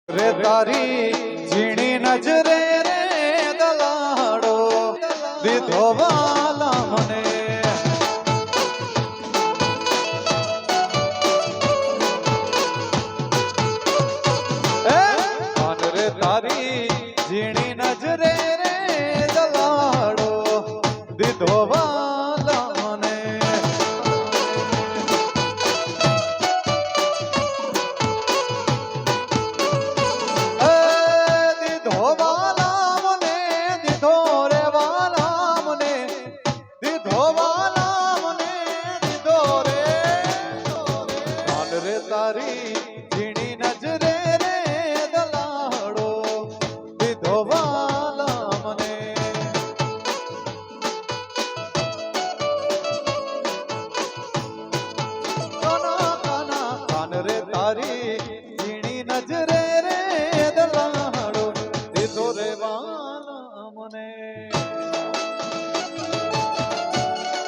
રે તારી ઝીણી નજરે રે દલાડો દીધો વાલા મને રે તારી ઝીણી નજરે રે દલાડો દીધો વાલા મને તારી ઝીણી નજરે રે દલાડો દીધો વાલા મને કાના કાના કાન રે તારી ઝીણી નજરે રે દલાડો દીધો રે વાલા મને